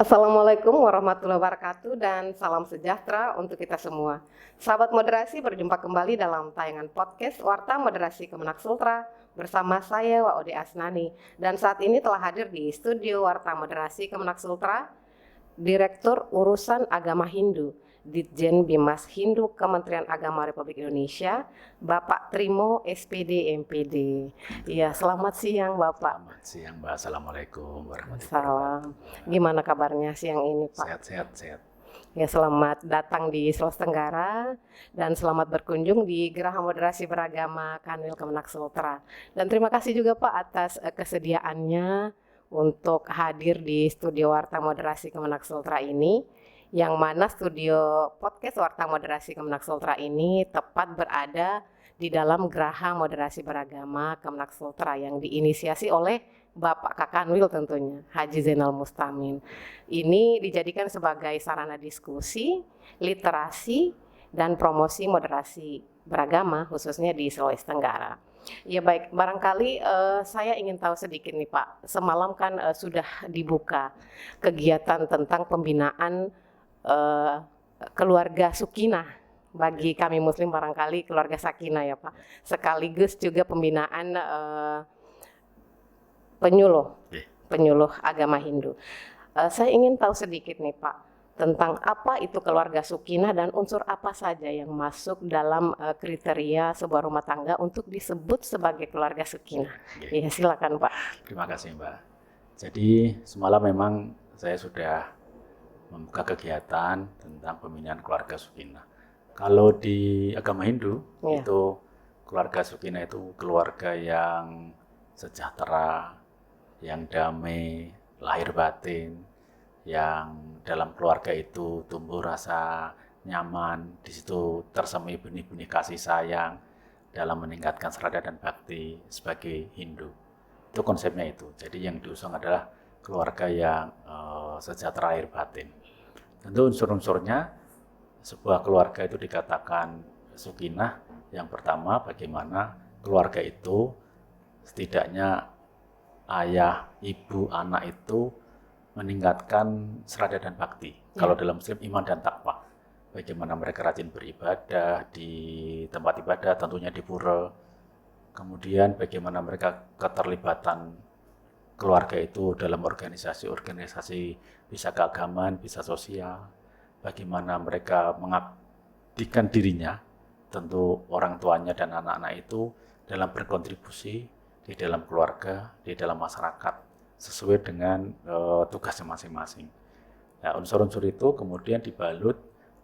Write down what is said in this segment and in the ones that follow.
Assalamualaikum warahmatullahi wabarakatuh dan salam sejahtera untuk kita semua. Sahabat moderasi, berjumpa kembali dalam tayangan podcast Warta Moderasi Kemenak Sultra bersama saya Waode Asnani. Dan saat ini telah hadir di studio Warta Moderasi Kemenak Sultra Direktur Urusan Agama Hindu, Ditjen Bimas Hindu Kementerian Agama Republik Indonesia, Bapak Trimo SPD MPD. Ya, selamat siang Bapak. Selamat siang Mbak, Assalamualaikum warahmatullahi Salam. wabarakatuh. Gimana kabarnya siang ini Pak? Sehat. Ya, selamat datang di Sulawesi Tenggara dan selamat berkunjung di Geraha Moderasi Beragama Kanwil Kemenak Sultra. Dan terima kasih juga Pak atas kesediaannya untuk hadir di studio Warta Moderasi Kemenak Sultra ini, yang mana studio podcast Warta Moderasi Kemenak Sultra ini tepat berada di dalam Geraha Moderasi Beragama Kemenak Sultra yang diinisiasi oleh Bapak Kakanwil tentunya, Haji Zainal Mustamin. Ini dijadikan sebagai sarana diskusi, literasi, dan promosi moderasi beragama khususnya di Sulawesi Tenggara. Ya baik, barangkali saya ingin tahu sedikit nih Pak. Semalam kan sudah dibuka kegiatan tentang pembinaan keluarga Sukinah bagi kami Muslim, barangkali keluarga Sakinah ya Pak. Sekaligus juga pembinaan penyuluh agama Hindu. Saya ingin tahu sedikit nih Pak tentang apa itu keluarga Sukinah dan unsur apa saja yang masuk dalam kriteria sebuah rumah tangga untuk disebut sebagai keluarga Sukinah. Ya, silakan Pak. Terima kasih Mbak. Jadi semalam memang saya sudah membuka kegiatan tentang pembinaan keluarga Sukinah. Kalau di agama Hindu itu keluarga Sukinah itu keluarga yang sejahtera, yang damai, lahir batin, yang dalam keluarga itu tumbuh rasa nyaman, di situ tersemai benih-benih kasih sayang dalam meningkatkan serada dan bakti sebagai Hindu. Itu konsepnya itu. Jadi yang diusung adalah keluarga yang sejahtera lahir batin. Tentu unsur-unsurnya sebuah keluarga itu dikatakan Sukinah. Yang pertama, bagaimana keluarga itu setidaknya ayah, ibu, anak itu meningkatkan serada dan bakti. Kalau dalam Muslim, iman dan takwa. Bagaimana mereka rajin beribadah di tempat ibadah, tentunya di pura. Kemudian bagaimana mereka keterlibatan keluarga itu dalam organisasi-organisasi, bisa keagamaan, bisa sosial. Bagaimana mereka mengabdikan dirinya, tentu orang tuanya dan anak-anak itu dalam berkontribusi di dalam keluarga, di dalam masyarakat, sesuai dengan tugasnya masing-masing. Nah, unsur-unsur itu kemudian dibalut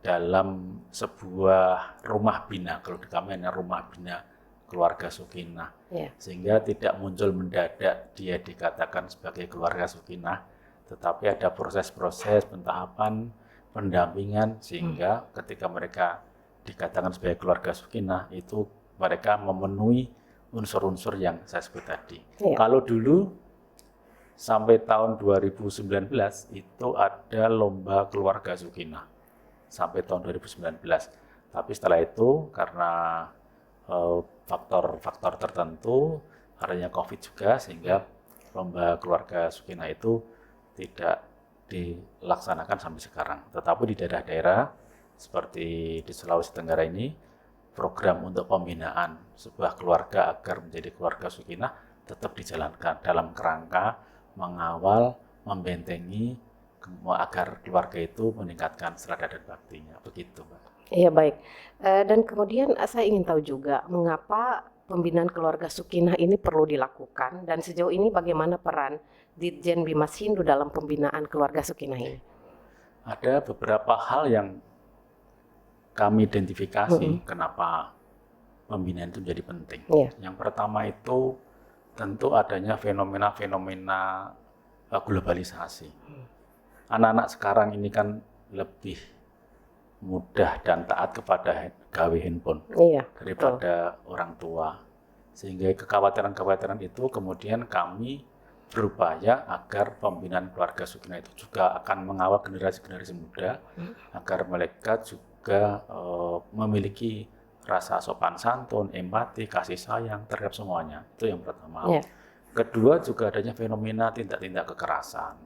dalam sebuah rumah bina, kalau di kami hanya rumah bina keluarga Sukinah, sehingga tidak muncul mendadak dia dikatakan sebagai keluarga Sukinah, tetapi ada proses-proses pentahapan, pendampingan, sehingga ketika mereka dikatakan sebagai keluarga Sukinah, itu mereka memenuhi unsur-unsur yang saya sebut tadi. Kalau dulu sampai tahun 2019 itu ada lomba keluarga Sukinah sampai tahun 2019. Tapi setelah itu karena faktor-faktor tertentu, adanya COVID juga, sehingga lomba keluarga Sukinah itu tidak dilaksanakan sampai sekarang. Tetapi di daerah-daerah seperti di Sulawesi Tenggara ini, program untuk pembinaan sebuah keluarga agar menjadi keluarga Sukinah tetap dijalankan dalam kerangka mengawal, membentengi agar keluarga itu meningkatkan serada dan baktinya. Begitu, Mbak. Iya, baik. Dan kemudian saya ingin tahu juga mengapa pembinaan keluarga Sukinah ini perlu dilakukan dan sejauh ini bagaimana peran Ditjen Bimas Hindu dalam pembinaan keluarga Sukinah ini? Ada beberapa hal yang kami identifikasi kenapa pembinaan itu menjadi penting. Yang pertama itu tentu adanya fenomena-fenomena globalisasi. Anak-anak sekarang ini kan lebih mudah dan taat kepada gawe handphone daripada orang tua. Sehingga kekhawatiran-kekhawatiran itu kemudian kami berupaya agar pembinaan keluarga Sukinah itu juga akan mengawal generasi-generasi muda agar mereka juga memiliki rasa sopan santun, empati, kasih sayang terhadap semuanya. Itu yang pertama. Kedua juga adanya fenomena tindak-tindak kekerasan.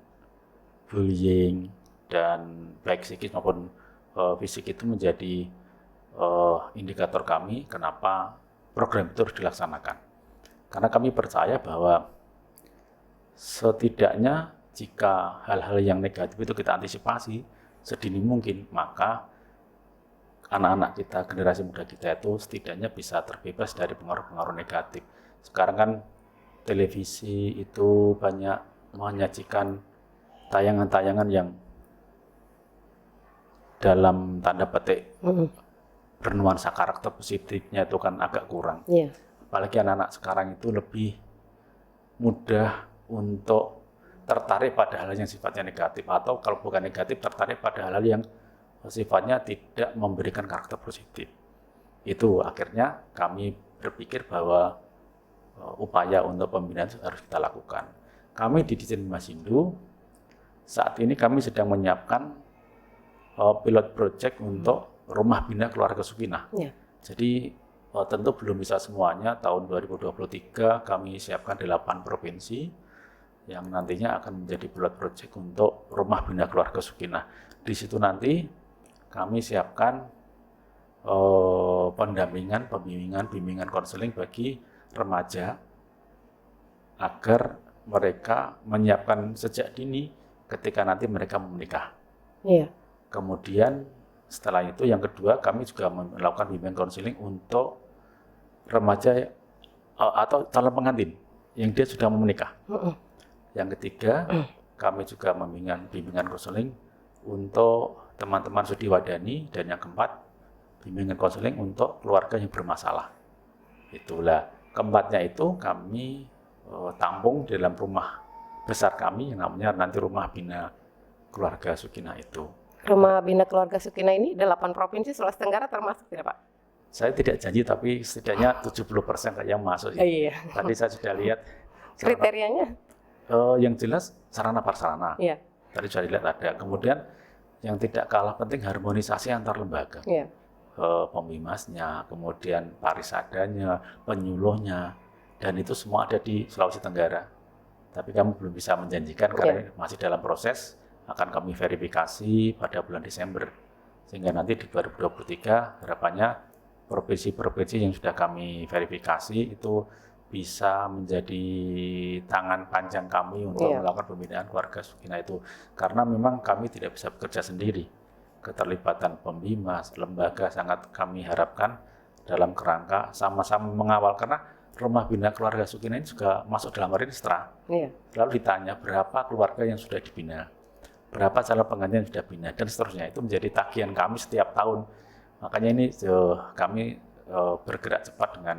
bullying dan baik psikis maupun fisik itu menjadi indikator kami kenapa program itu harus dilaksanakan. Karena kami percaya bahwa setidaknya jika hal-hal yang negatif itu kita antisipasi sedini mungkin, maka anak-anak kita, generasi muda kita itu setidaknya bisa terbebas dari pengaruh-pengaruh negatif. Sekarang kan televisi itu banyak menyajikan tayangan-tayangan yang dalam tanda petik bernuansa karakter positifnya itu kan agak kurang. Iya. Apalagi anak-anak sekarang itu lebih mudah untuk tertarik pada hal yang sifatnya negatif, atau kalau bukan negatif tertarik pada hal yang sifatnya tidak memberikan karakter positif. Itu akhirnya kami berpikir bahwa upaya untuk pembinaan harus kita lakukan. Kami di Ditjen Bimashindu saat ini kami sedang menyiapkan pilot project untuk rumah bina keluarga Sukinah. Ya. Jadi tentu belum bisa semuanya. Tahun 2023 kami siapkan 8 provinsi yang nantinya akan menjadi pilot project untuk rumah bina keluarga Sukinah. Di situ nanti kami siapkan pendampingan, bimbingan konseling bagi remaja agar mereka menyiapkan sejak dini ketika nanti mereka menikah. Iya. Kemudian setelah itu yang kedua kami juga melakukan bimbingan konseling untuk remaja atau calon pengantin yang dia sudah mau menikah. Yang ketiga, kami juga bimbingan konseling untuk teman-teman studi wadani, dan yang keempat, bimbingan konseling untuk keluarga yang bermasalah. Itulah keempatnya itu kami tampung dalam rumah besar kami yang namanya nanti Rumah Bina Keluarga Sukinah itu. Rumah Bina Keluarga Sukinah ini 8 provinsi Sulawesi Tenggara termasuk tidak, Pak? Saya tidak janji, tapi setidaknya 70% yang masuk. Iya. Tadi saya sudah lihat kriterianya. Yang jelas sarana prasarana. Iya. Tadi sudah dilihat ada. Kemudian yang tidak kalah penting harmonisasi antar lembaga. Iya. Pembimasnya, kemudian parisadanya, penyuluhnya, dan itu semua ada di Sulawesi Tenggara. Tapi kami belum bisa menjanjikan karena masih dalam proses, akan kami verifikasi pada bulan Desember. Sehingga nanti di 2023 harapannya provinsi-provinsi yang sudah kami verifikasi itu bisa menjadi tangan panjang kami untuk melakukan pembinaan keluarga Sukinah itu. Karena memang kami tidak bisa bekerja sendiri. Keterlibatan pembimas, lembaga sangat kami harapkan dalam kerangka sama-sama mengawal. Karena Rumah Bina Keluarga Sukinah ini juga masuk dalam Rinstra. Lalu ditanya berapa keluarga yang sudah dibina, berapa calon pengantin yang sudah bina, dan seterusnya. Itu menjadi tagihan kami setiap tahun. Makanya ini kami bergerak cepat dengan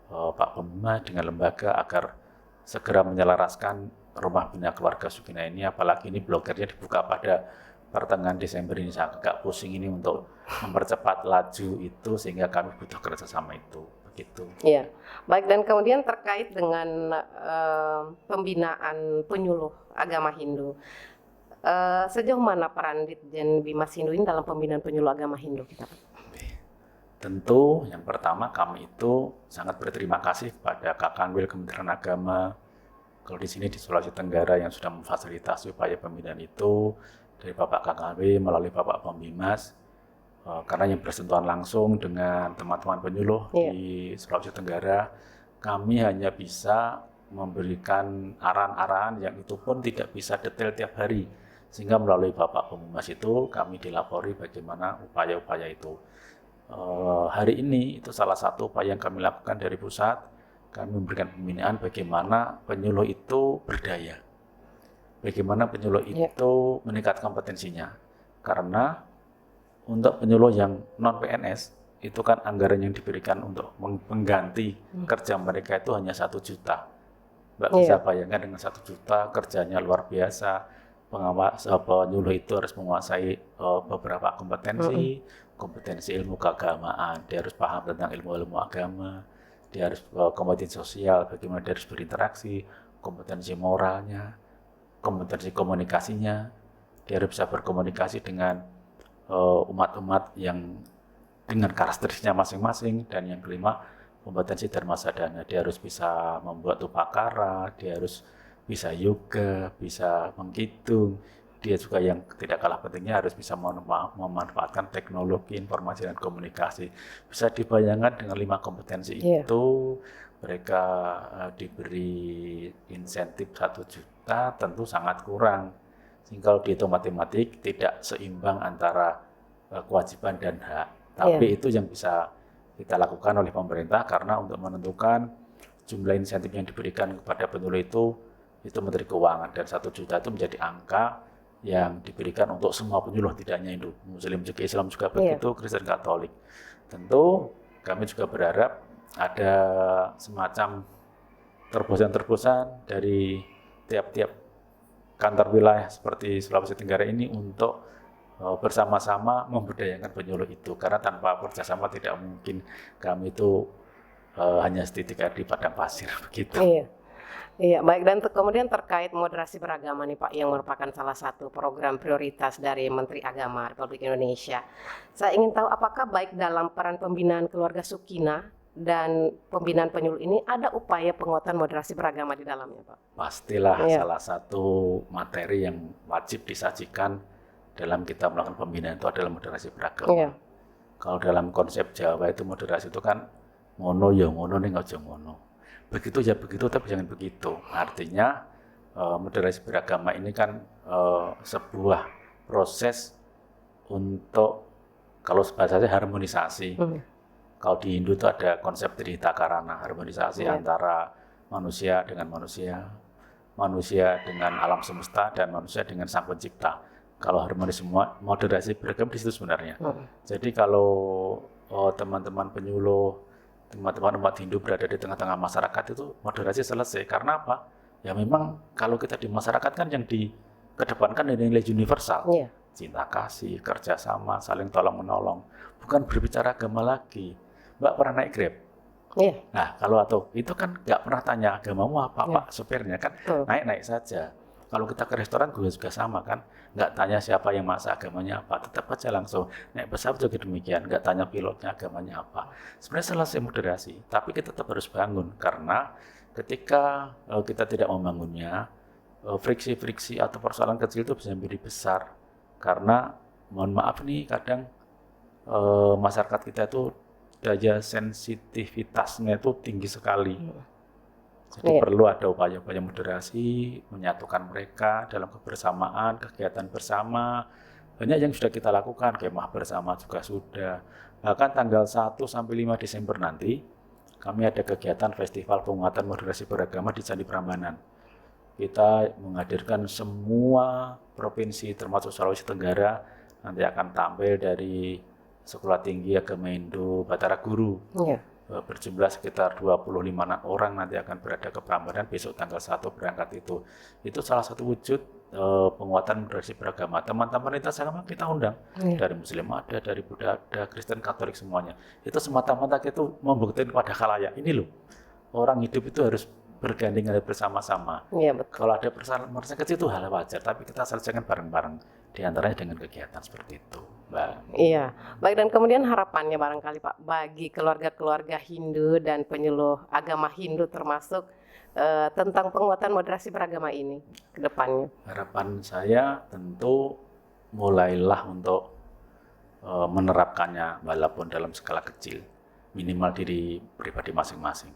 Pak Pembina, dengan lembaga agar segera menyelaraskan Rumah Bina Keluarga Sukinah ini, apalagi ini blokernya dibuka pada pertengahan Desember ini. Saya agak pusing ini untuk mempercepat laju itu, sehingga kami butuh kerjasama itu. Begitu. Iya, baik. Dan kemudian terkait dengan pembinaan penyuluh agama Hindu, sejauh mana peran Ditjen Bimashindu ini dalam pembinaan penyuluh agama Hindu kita? Tentu yang pertama kami itu sangat berterima kasih kepada Kakanwil Kementerian Agama kalau di sini di Sulawesi Tenggara yang sudah memfasilitasi upaya pembinaan itu, dari Bapak Kakanwil melalui Bapak Pembimas, karena yang bersentuhan langsung dengan teman-teman penyuluh di Sulawesi Tenggara, kami hanya bisa memberikan arahan-arahan yang itu pun tidak bisa detail tiap hari, sehingga melalui Bapak Pembimas itu kami dilapori bagaimana upaya-upaya itu. Hari ini itu salah satu upaya yang kami lakukan dari pusat. Kami memberikan pembinaan bagaimana penyuluh itu berdaya, bagaimana penyuluh itu meningkatkan kompetensinya. Karena untuk penyuluh yang non PNS itu kan anggaran yang diberikan untuk mengganti kerja mereka itu hanya 1 juta. Mbak bisa bayangkan dengan 1 juta kerjanya luar biasa. Penyuluh itu harus menguasai beberapa kompetensi, kompetensi ilmu keagamaan, dia harus paham tentang ilmu-ilmu agama, dia harus kompetensi sosial, bagaimana dia harus berinteraksi, kompetensi moralnya, kompetensi komunikasinya, dia harus bisa berkomunikasi dengan umat-umat yang dengan karakteristiknya masing-masing, dan yang kelima kompetensi dharma sadhana, dia harus bisa membuat upakara, dia harus bisa yoga, bisa menghitung, dia juga yang tidak kalah pentingnya harus bisa memanfaatkan teknologi informasi dan komunikasi. Bisa dibayangkan dengan 5 kompetensi itu mereka diberi insentif 1 juta tentu sangat kurang. Sehingga kalau dihitung matematik tidak seimbang antara kewajiban dan hak. Tapi itu yang bisa kita lakukan oleh pemerintah karena untuk menentukan jumlah insentif yang diberikan kepada penyuluh itu Menteri Keuangan, dan 1 juta itu menjadi angka yang diberikan untuk semua penyuluh, tidak hanya Hindu, Muslim juga, Islam juga begitu, Kristen, Katolik. Tentu kami juga berharap ada semacam terobosan-terobosan dari tiap-tiap kantor wilayah seperti Sulawesi Tenggara ini untuk bersama-sama memberdayakan penyuluh itu, karena tanpa kerjasama tidak mungkin. Kami itu hanya setitik air di padang pasir begitu. Iya, baik. Dan kemudian terkait moderasi beragama nih Pak, yang merupakan salah satu program prioritas dari Menteri Agama Republik Indonesia. Saya ingin tahu apakah baik dalam peran pembinaan keluarga Sukina dan pembinaan penyuluh ini ada upaya penguatan moderasi beragama di dalamnya Pak? Pastilah salah satu materi yang wajib disajikan dalam kita melakukan pembinaan itu adalah moderasi beragama. Kalau dalam konsep Jawa itu moderasi itu kan ngono ya ngono ning aja ngono. Begitu ya begitu tapi jangan begitu. Artinya moderasi beragama ini kan sebuah proses untuk, kalau bahasanya harmonisasi. Kalau di Hindu itu ada konsep trihita karana, harmonisasi antara manusia dengan manusia, manusia dengan alam semesta, dan manusia dengan sang pencipta. Kalau harmonis semua, moderasi beragama di situ sebenarnya. Jadi kalau teman-teman penyuluh, teman-teman umat Hindu berada di tengah-tengah masyarakat itu moderasi selesai. Karena apa? Ya memang kalau kita di masyarakat kan yang dikedepankan nilai-nilai universal. Cinta kasih, kerjasama, saling tolong-menolong. Bukan berbicara agama lagi. Mbak pernah naik Grab? Nah kalau itu kan nggak pernah tanya agamamu apa Pak sopirnya kan, naik-naik saja. Kalau kita ke restoran juga sama kan, nggak tanya siapa yang masak, agamanya apa, tetap aja langsung. Naik pesawat juga demikian, nggak tanya pilotnya agamanya apa. Sebenarnya selesai moderasi, tapi kita tetap harus bangun, karena ketika kita tidak membangunnya, friksi-friksi atau persoalan kecil itu bisa menjadi besar. Karena mohon maaf nih, kadang masyarakat kita itu daya sensitivitasnya itu tinggi sekali. Jadi perlu ada upaya-upaya moderasi, menyatukan mereka dalam kebersamaan, kegiatan bersama. Banyak yang sudah kita lakukan, kemah bersama juga sudah. Bahkan tanggal 1 sampai 5 Desember nanti, kami ada kegiatan Festival Penguatan Moderasi Beragama di Candi Prambanan. Kita menghadirkan semua provinsi termasuk Sulawesi Tenggara, nanti akan tampil dari Sekolah Tinggi Agama Hindu Batara Guru. Berjumlah sekitar 25 orang nanti akan berada ke Prambanan besok tanggal 1 berangkat itu. Itu salah satu wujud penguatan moderasi beragama. Teman-teman lintas agama kita undang, dari Muslim ada, dari Buddha ada, Kristen, Katolik semuanya. Itu semata-mata kita membuktikan kepada khalayak, ini loh, orang hidup itu harus bergandengan bersama-sama. Kalau ada persoalan kecil itu hal wajar, tapi kita selesaikan bareng-bareng, diantaranya dengan kegiatan seperti itu, Mbak. Iya, baik. Dan kemudian harapannya barangkali Pak, bagi keluarga-keluarga Hindu dan penyuluh agama Hindu termasuk tentang penguatan moderasi beragama ini ke depannya. Harapan saya tentu mulailah untuk menerapkannya walaupun dalam skala kecil, minimal diri pribadi masing-masing.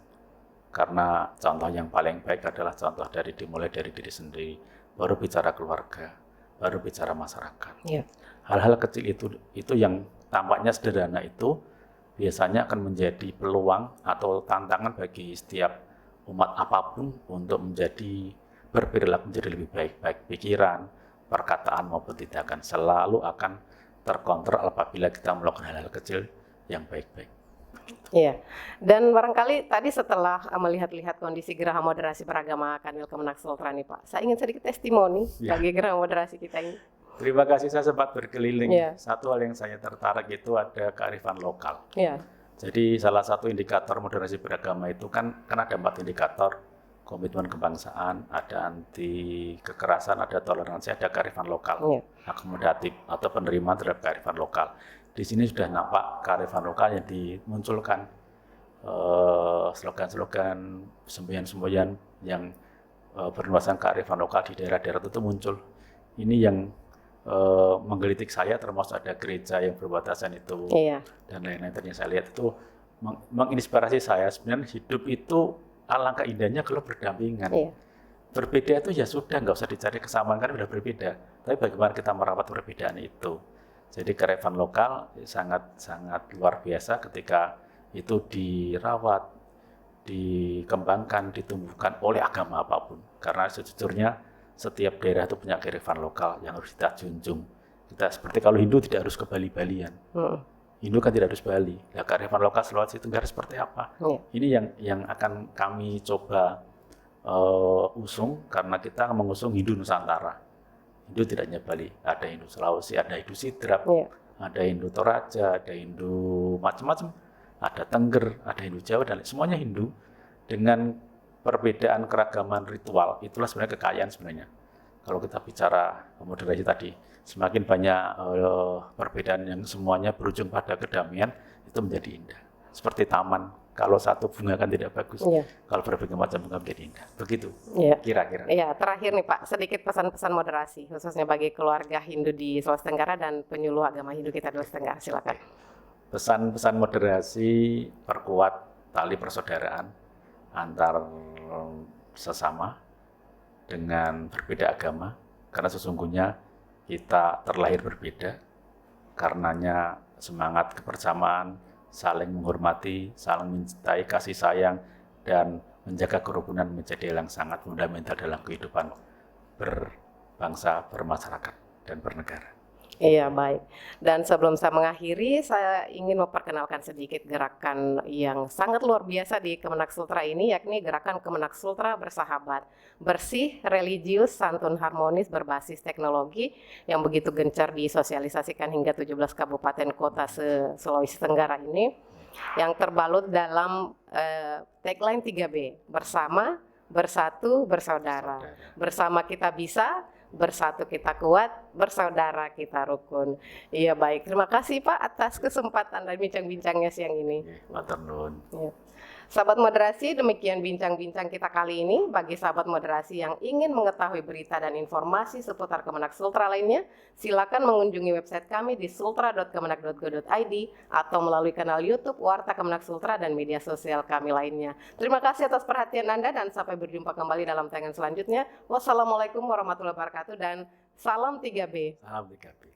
Karena contoh yang paling baik adalah contoh dimulai dari diri sendiri, baru bicara keluarga, baru bicara masyarakat. Hal-hal kecil itu yang tampaknya sederhana itu biasanya akan menjadi peluang atau tantangan bagi setiap umat apapun untuk berperilaku menjadi lebih baik. Baik pikiran, perkataan maupun tindakan selalu akan terkontrol apabila kita melakukan hal-hal kecil yang baik-baik. Iya, dan barangkali tadi setelah melihat-lihat kondisi Geraha Moderasi Beragama Kanwil Kemenak Sultra nih Pak, saya ingin sedikit testimoni bagi Geraha Moderasi kita ini. Terima kasih, saya sempat berkeliling. Satu hal yang saya tertarik itu ada kearifan lokal. Jadi salah satu indikator moderasi beragama itu kan ada 4 indikator: komitmen kebangsaan, ada anti kekerasan, ada toleransi, ada kearifan lokal, akomodatif atau penerimaan terhadap kearifan lokal. Di sini sudah nampak kearifan lokal yang dimunculkan, slogan-slogan, semboyan-semboyan yang bernuansa kearifan lokal di daerah-daerah itu muncul. ini yang menggelitik saya, termasuk ada gereja yang berbatasan itu dan lain-lain. Ternyata saya lihat itu menginspirasi saya. Sebenarnya hidup itu alangkah indahnya kalau berdampingan. Berbeda itu ya sudah, nggak usah dicari kesamaan kan udah berbeda. Tapi bagaimana kita merawat perbedaan itu. Jadi kearifan lokal sangat luar biasa ketika itu dirawat, dikembangkan, ditumbuhkan oleh agama apapun. Karena sejujurnya setiap daerah itu punya kearifan lokal yang harus kita junjung. Kita seperti kalau Hindu tidak harus ke Bali-Balian. Hindu kan tidak harus Bali. Nah, kearifan lokal Sulawesi Tenggara seperti apa? Ini yang akan kami coba usung, karena kita mengusung Hindu Nusantara. Hindu tidak hanya Bali, ada Hindu Sulawesi, ada Hindu Sidrap, ada Hindu Toraja, ada Hindu macam-macam, ada Tengger, ada Hindu Jawa, dan semuanya Hindu dengan perbedaan keragaman ritual. Itulah sebenarnya kekayaan sebenarnya. Kalau kita bicara moderasi tadi, semakin banyak perbedaan yang semuanya berujung pada kedamaian, itu menjadi indah. Seperti taman, kalau satu bunga kan tidak bagus, kalau berbagai macam bunga menjadi indah. Begitu, kira-kira. Terakhir nih Pak, sedikit pesan-pesan moderasi, khususnya bagi keluarga Hindu di Sulawesi Tenggara dan penyuluh agama Hindu kita di Sulawesi Tenggara. Silakan. Pesan-pesan moderasi, perkuat tali persaudaraan antar sesama dengan berbeda agama, karena sesungguhnya kita terlahir berbeda, karenanya semangat kebersamaan, saling menghormati, saling mencintai, kasih sayang, dan menjaga kerukunan menjadi hal yang sangat fundamental dalam kehidupan berbangsa, bermasyarakat, dan bernegara. Iya, baik. Dan sebelum saya mengakhiri, saya ingin memperkenalkan sedikit gerakan yang sangat luar biasa di Kemenak Sultra ini, yakni gerakan Kemenak Sultra Bersahabat. Bersih, religius, santun harmonis, berbasis teknologi yang begitu gencar disosialisasikan hingga 17 kabupaten kota se-Sulawesi Tenggara ini, yang terbalut dalam tagline 3B, bersama, bersatu, bersaudara. Bersama kita bisa, bersatu kita kuat, bersaudara kita rukun. Iya, baik. Terima kasih Pak atas kesempatan dan bincang-bincangnya siang ini. Matur nuwun. Sahabat moderasi, demikian bincang-bincang kita kali ini. Bagi sahabat moderasi yang ingin mengetahui berita dan informasi seputar Kemenak Sultra lainnya, silakan mengunjungi website kami di sultra.kemenak.go.id atau melalui kanal YouTube Warta Kemenak Sultra dan media sosial kami lainnya. Terima kasih atas perhatian Anda dan sampai berjumpa kembali dalam tayangan selanjutnya. Wassalamualaikum warahmatullahi wabarakatuh dan salam 3B. Salam 3B.